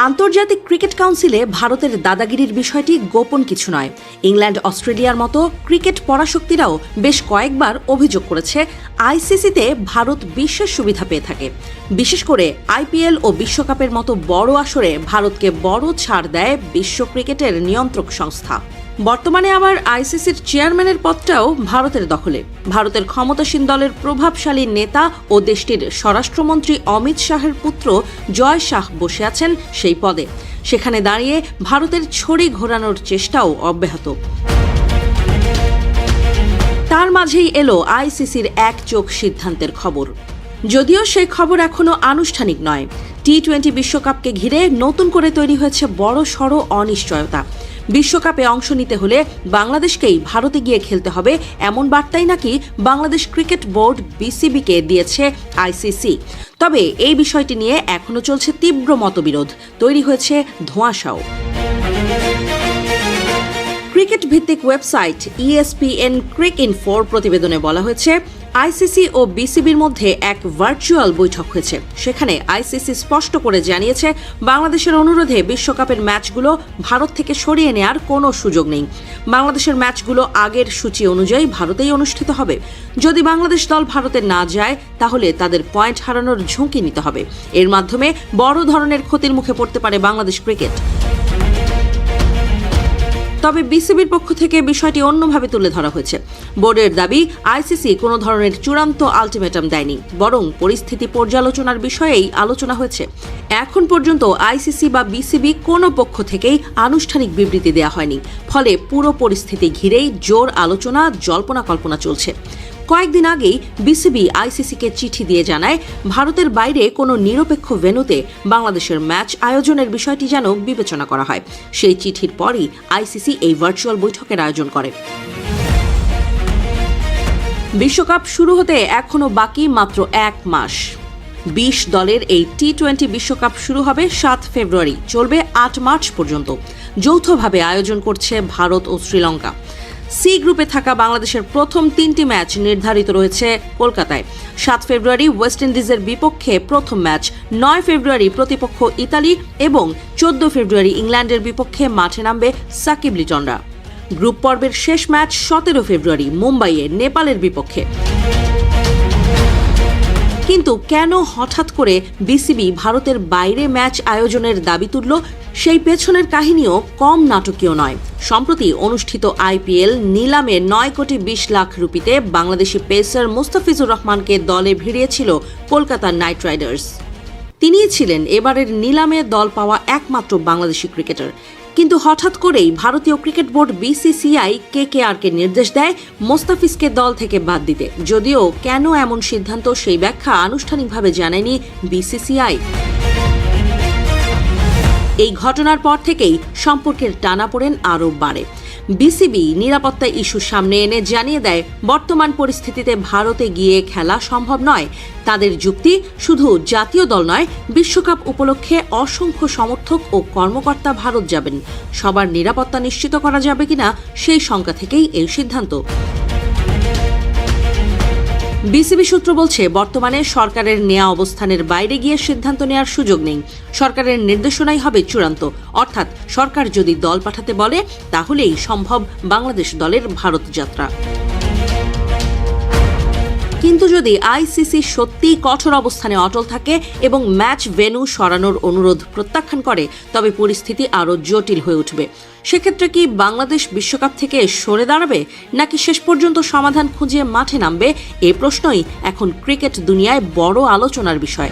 আন্তর্জাতিক ক্রিকেট কাউন্সিলে ভারতের দাদাগিরির বিষয়টি গোপন কিছু নয়। ইংল্যান্ড, অস্ট্রেলিয়ার মতো ক্রিকেট পরাশক্তিরাও বেশ কয়েকবার অভিযোগ করেছে আইসিসিতে ভারত বিশেষ সুবিধা পেয়ে থাকে। বিশেষ করে আইপিএল ও বিশ্বকাপের মতো বড় আসরে ভারতকে বড় ছাড় দেয় বিশ্ব ক্রিকেটের নিয়ন্ত্রক সংস্থা। বর্তমানে আবার আইসিসির চেয়ারম্যানের পদটাও ভারতের দখলে। ভারতের ক্ষমতাসীন দলের প্রভাবশালী নেতা ও দেশটির স্বরাষ্ট্রমন্ত্রী অমিত শাহের পুত্র জয় শাহ বসে আছেন সেই পদে। সেখানে দাঁড়িয়ে ভারতের ছড়ি ঘোরানোর চেষ্টাও অব্যাহত। তার মাঝেই এলো আইসিসির একচোখ সিদ্ধান্তের খবর। যদিও সেই খবর এখনো আনুষ্ঠানিক নয়। টি-20 বিশ্বকাপকে ঘিরে নতুন করে তৈরি হয়েছে বড় সড় অনিশ্চয়তা। বিশ্বকাপে অংশ নিতে হলে বাংলাদেশকেই ভারতে গিয়ে খেলতে হবে, এমন বার্তাই নাকি বাংলাদেশ ক্রিকেট বোর্ড বিসিবিকে দিয়েছে আইসিসি। তবে এই বিষয়টি নিয়ে এখনো চলছে তীব্র মতবিরোধ, তৈরি হয়েছে ধোঁয়াশাও। ক্রিকেট ভিত্তিক ওয়েবসাইট ESPN ক্রিকইনফোর প্রতিবেদনে বলা হয়েছে, আইসিসি ও বিসিবির মধ্যে এক ভার্চুয়াল বৈঠক হয়েছে। সেখানে আইসিসি স্পষ্ট করে জানিয়েছে, বাংলাদেশের অনুরোধে বিশ্বকাপের ম্যাচগুলো ভারত থেকে সরিয়ে নেওয়ার কোনো সুযোগ নেই। বাংলাদেশের ম্যাচগুলো আগের সূচি অনুযায়ী ভারতেই অনুষ্ঠিত হবে। যদি বাংলাদেশ দল ভারতে না যায়, তাহলে তাদের পয়েন্ট হারানোর ঝুঁকি নিতে হবে। এর মাধ্যমে বড় ধরনের ক্ষতির মুখে পড়তে পারে বাংলাদেশ ক্রিকেট। তবে বিসিবির পক্ষ থেকে বিষয়টি অন্যভাবে তুলে ধরা হয়েছে। বোর্ডের দাবি, আইসিসি কোনো ধরনের চূড়ান্ত আলটিমেটাম দেয়নি, বরং পরিস্থিতি পর্যালোচনার বিষয়েই আলোচনা হয়েছে। এখন পর্যন্ত আইসিসি বা বিসিবি কোনো পক্ষ থেকেই আনুষ্ঠানিক বিবৃতি দেওয়া হয়নি। ফলে পুরো পরিস্থিতি ঘিরেই জোর আলোচনা, জল্পনা কল্পনা চলছে। কয়েকদিন আগেই বিসিবি আইসিসিকে চিঠি দিয়ে জানায়, ভারতের বাইরে কোনো নিরপেক্ষ ভেন্যুতে বাংলাদেশের ম্যাচ আয়োজনের বিষয়টি যেন বিবেচনা করা হয়। সেই চিঠির পরই আইসিসি এই ভার্চুয়াল বৈঠকের আয়োজন করে। বিশ্বকাপ শুরু হতে এখনো বাকি মাত্র 1 মাস। 20 দলের এই টি-20 বিশ্বকাপ শুরু হবে 7 ফেব্রুয়ারি, চলবে 8 মার্চ পর্যন্ত। যৌথভাবে আয়োজন করছে ভারত ও শ্রীলঙ্কা। সি গ্রুপে থাকা বাংলাদেশের প্রথম 3টি ম্যাচ নির্ধারিত রয়েছে কলকাতায়। 7 ফেব্রুয়ারি ওয়েস্ট ইন্ডিজের বিপক্ষে প্রথম ম্যাচ, 9 ফেব্রুয়ারি প্রতিপক্ষ ইতালি এবং 14 ফেব্রুয়ারি ইংল্যান্ডের বিপক্ষে মাঠে নামবে সাকিব লিটনরা। গ্রুপ পর্বের শেষ ম্যাচ 17 ফেব্রুয়ারি মুম্বাইয়ে নেপালের বিপক্ষে। কিন্তু কেন হঠাৎ করে বিসিবি ভারতের বাইরে ম্যাচ আয়োজনের দাবি তুলল, সেই পেছনের কাহিনীও কম নাটকীয় নয়। সম্প্রতি অনুষ্ঠিত আইপিএল নিলামে 9 কোটি 20 লাখ রুপিতে বাংলাদেশি পেসার মুস্তাফিজুর রহমানকে দলে ভিড়িয়েছিল কলকাতা নাইট রাইডার্স। তিনিই ছিলেন এবারের নিলামে দল পাওয়া একমাত্র বাংলাদেশি ক্রিকেটার। কিন্তু হঠাৎ করেই ভারতীয় ক্রিকেট বোর্ড বিসিসিআই কেকেআরকে নির্দেশ দেয় মোস্তাফিজকে দল থেকে বাদ দিতে। যদিও কেন এমন সিদ্ধান্ত, সেই ব্যাখ্যা আনুষ্ঠানিকভাবে জানায়নি বিসিসিআই। এই ঘটনার পর থেকেই সম্পর্কের টানাপোড়েন আরও বাড়ে। বিসিবি নিরাপত্তা ইস্যু সামনে এনে জানিয়ে দেয়, বর্তমান পরিস্থিতিতে ভারতে গিয়ে খেলা সম্ভব নয়। তাদের যুক্তি, শুধু জাতীয় দল নয়, বিশ্বকাপ উপলক্ষে অসংখ্য সমর্থক ও কর্মকর্তা ভারত যাবেন। সবার নিরাপত্তা নিশ্চিত করা যাবে কিনা সেই শঙ্কা থেকেই এই সিদ্ধান্ত। বিসিবি সূত্র বলছে, বর্তমানে সরকারের নেয়া অবস্থানের বাইরে গিয়ে সিদ্ধান্ত নেওয়ার সুযোগ নেই। সরকারের নির্দেশনাই হবে চূড়ান্ত, অর্থাৎ সরকার যদি দল পাঠাতে বলে, তাহলেই সম্ভব বাংলাদেশ দলের ভারত যাত্রা। কিন্তু যদি আইসিসি সত্যিই কঠোর অবস্থানে অটল থাকে এবং ম্যাচ ভেন্যু সরানোর অনুরোধ প্রত্যাখ্যান করে, তবে পরিস্থিতি আরও জটিল হয়ে উঠবে। সেক্ষেত্রে কি বাংলাদেশ বিশ্বকাপ থেকে সরে দাঁড়াবে, নাকি শেষ পর্যন্ত সমাধান খুঁজে মাঠে নামবে? এ প্রশ্নই এখন ক্রিকেট দুনিয়ায় বড় আলোচনার বিষয়।